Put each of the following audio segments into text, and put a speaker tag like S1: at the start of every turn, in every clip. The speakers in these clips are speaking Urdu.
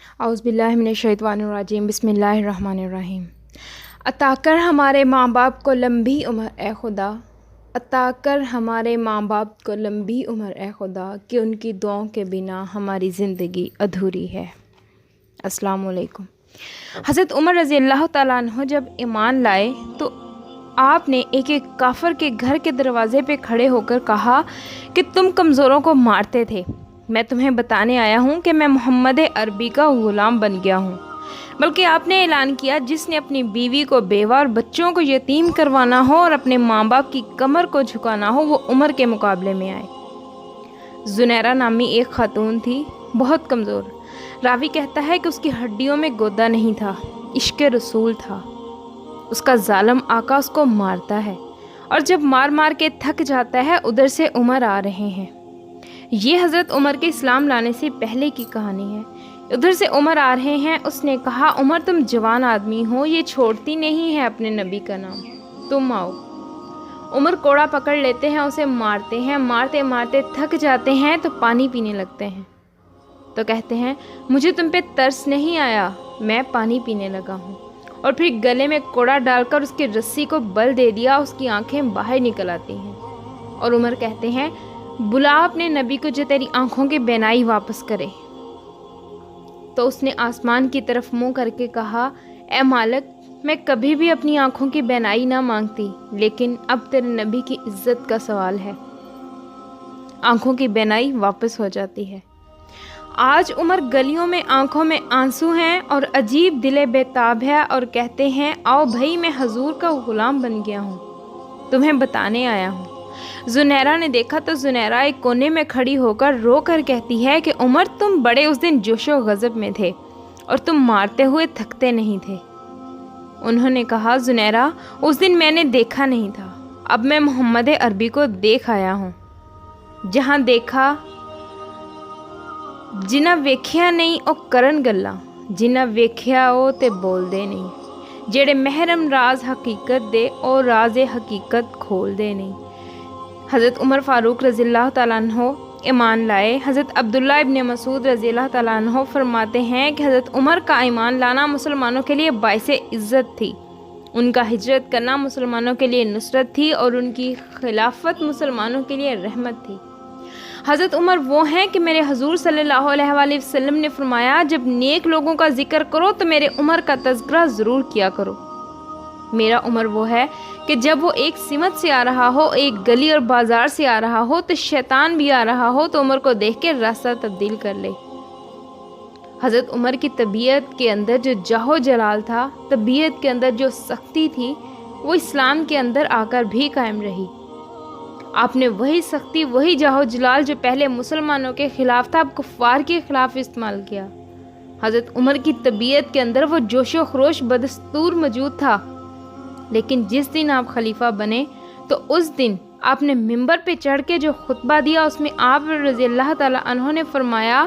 S1: اعوذ باللہ من الشیطان الرجیم، بسم اللہ الرحمن الرحیم۔ عطا کر ہمارے ماں باپ کو لمبی عمر اے خدا، عطا کر ہمارے ماں باپ کو لمبی عمر اے خدا، کہ ان کی دعاؤں کے بنا ہماری زندگی ادھوری ہے۔ السلام علیکم۔ حضرت عمر رضی اللہ تعالیٰ عنہ جب ایمان لائے تو آپ نے ایک ایک کافر کے گھر کے دروازے پہ کھڑے ہو کر کہا کہ تم کمزوروں کو مارتے تھے، میں تمہیں بتانے آیا ہوں کہ میں محمد عربی کا غلام بن گیا ہوں۔ بلکہ آپ نے اعلان کیا، جس نے اپنی بیوی کو بیوہ اور بچوں کو یتیم کروانا ہو اور اپنے ماں باپ کی کمر کو جھکانا ہو، وہ عمر کے مقابلے میں آئے۔ زنیرہ نامی ایک خاتون تھی، بہت کمزور۔ راوی کہتا ہے کہ اس کی ہڈیوں میں گودا نہیں تھا، عشق رسول تھا۔ اس کا ظالم آقا اس کو مارتا ہے، اور جب مار مار کے تھک جاتا ہے، ادھر سے عمر آ رہے ہیں۔ یہ حضرت عمر کے اسلام لانے سے پہلے کی کہانی ہے۔ ادھر سے عمر آ رہے ہیں۔ اس نے کہا، عمر تم جوان آدمی ہو، یہ چھوڑتی نہیں ہے اپنے نبی کا نام، تم آؤ۔ عمر کوڑا پکڑ لیتے ہیں، اسے مارتے ہیں، مارتے مارتے تھک جاتے ہیں تو پانی پینے لگتے ہیں۔ تو کہتے ہیں، مجھے تم پہ ترس نہیں آیا، میں پانی پینے لگا ہوں۔ اور پھر گلے میں کوڑا ڈال کر اس کی رسی کو بل دے دیا، اس کی آنکھیں باہر نکل آتی ہیں۔ اور عمر کہتے ہیں، بلا اپنے نبی کو جو تیری آنکھوں کی بینائی واپس کرے۔ تو اس نے آسمان کی طرف منہ کر کے کہا، اے مالک، میں کبھی بھی اپنی آنکھوں کی بینائی نہ مانگتی، لیکن اب تیرے نبی کی عزت کا سوال ہے۔ آنکھوں کی بینائی واپس ہو جاتی ہے۔ آج عمر گلیوں میں آنکھوں میں آنسو ہیں اور عجیب دل بےتاب ہے، اور کہتے ہیں، آؤ بھائی، میں حضور کا غلام بن گیا ہوں، تمہیں بتانے آیا ہوں۔ زنیرہ نے دیکھا تو زنیرہ ایک کونے میں کھڑی ہو کر رو کر کہتی ہے کہ عمر، تم بڑے اس دن جوش و غضب میں تھے، اور تم مارتے ہوئے تھکتے نہیں تھے۔ انہوں نے کہا، زنیرہ، اس دن میں نے دیکھا نہیں تھا، اب میں محمد عربی کو دیکھ آیا ہوں۔ جہاں دیکھا، جنہ ویکھیا نہیں او کرن گلاں، جنہ ویکھیا او تے بول دے نہیں، جڑے محرم راز حقیقت دے او راز حقیقت کھول دے نہیں۔ حضرت عمر فاروق رضی اللہ تعالیٰ عنہ ایمان لائے۔ حضرت عبداللہ ابن مسعود رضی اللہ تعالیٰ عنہ فرماتے ہیں کہ حضرت عمر کا ایمان لانا مسلمانوں کے لیے باعث عزت تھی، ان کا ہجرت کرنا مسلمانوں کے لیے نصرت تھی، اور ان کی خلافت مسلمانوں کے لیے رحمت تھی۔ حضرت عمر وہ ہیں کہ میرے حضور صلی اللہ علیہ وآلہ وسلم نے فرمایا، جب نیک لوگوں کا ذکر کرو تو میرے عمر کا تذکرہ ضرور کیا کرو۔ میرا عمر وہ ہے کہ جب وہ ایک سمت سے آ رہا ہو، ایک گلی اور بازار سے آ رہا ہو، تو شیطان بھی آ رہا ہو تو عمر کو دیکھ کے راستہ تبدیل کر لے۔ حضرت عمر کی طبیعت کے اندر جو جاہ و جلال تھا، طبیعت کے اندر جو سختی تھی، وہ اسلام کے اندر آ کر بھی قائم رہی۔ آپ نے وہی سختی، وہی جاہ و جلال جو پہلے مسلمانوں کے خلاف تھا، اب کفار کے خلاف استعمال کیا۔ حضرت عمر کی طبیعت کے اندر وہ جوش و خروش بدستور موجود تھا، لیکن جس دن آپ خلیفہ بنے تو اس دن آپ نے ممبر پہ چڑھ کے جو خطبہ دیا، اس میں آپ رضی اللہ تعالیٰ عنہ نے فرمایا،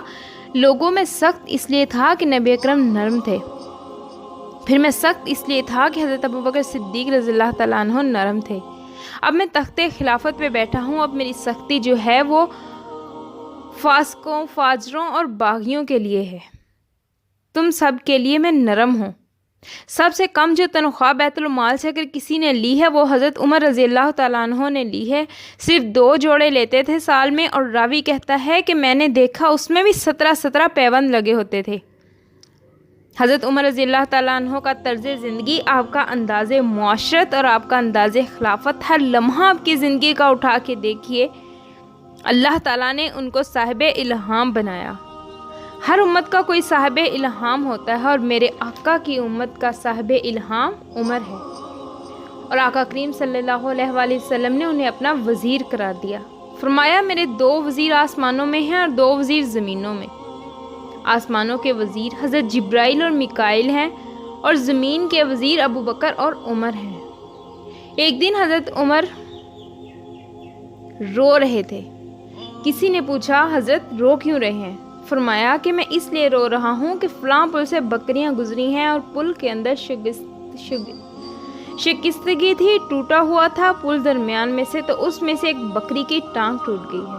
S1: لوگوں میں سخت اس لیے تھا کہ نبی اکرم نرم تھے، پھر میں سخت اس لیے تھا کہ حضرت ابوبکر صدیق رضی اللہ تعالیٰ عنہ نرم تھے، اب میں تخت خلافت پہ بیٹھا ہوں، اب میری سختی جو ہے وہ فاسقوں، فاجروں اور باغیوں کے لیے ہے، تم سب کے لیے میں نرم ہوں۔ سب سے کم جو تنخواہ بیت المال سے اگر کسی نے لی ہے، وہ حضرت عمر رضی اللہ تعالیٰ عنہ نے لی ہے۔ صرف 2 جوڑے لیتے تھے سال میں، اور راوی کہتا ہے کہ میں نے دیکھا اس میں بھی 17 پیوند لگے ہوتے تھے۔ حضرت عمر رضی اللہ تعالیٰ عنہ کا طرز زندگی، آپ کا انداز معاشرت اور آپ کا انداز خلافت، ہر لمحہ آپ کی زندگی کا اٹھا کے دیکھیے، اللہ تعالیٰ نے ان کو صاحب الہام بنایا۔ ہر امت کا کوئی صاحب الہام ہوتا ہے، اور میرے آقا کی امت کا صاحب الہام عمر ہے، اور آقا کریم صلی اللہ علیہ وآلہ وسلم نے انہیں اپنا وزیر قرار دیا۔ فرمایا، میرے 2 وزیر آسمانوں میں ہیں اور 2 وزیر زمینوں میں۔ آسمانوں کے وزیر حضرت جبرائیل اور میکائیل ہیں، اور زمین کے وزیر ابو بکر اور عمر ہیں۔ ایک دن حضرت عمر رو رہے تھے۔ کسی نے پوچھا، حضرت رو کیوں رہے ہیں؟ فرمایا کہ میں اس لیے رو رہا ہوں کہ فلاں پل سے بکریاں گزری ہیں، اور پل کے اندر شکستگی تھی، ٹوٹا ہوا تھا پل درمیان میں سے، تو اس میں سے ایک بکری کی ٹانگ ٹوٹ گئی ہے۔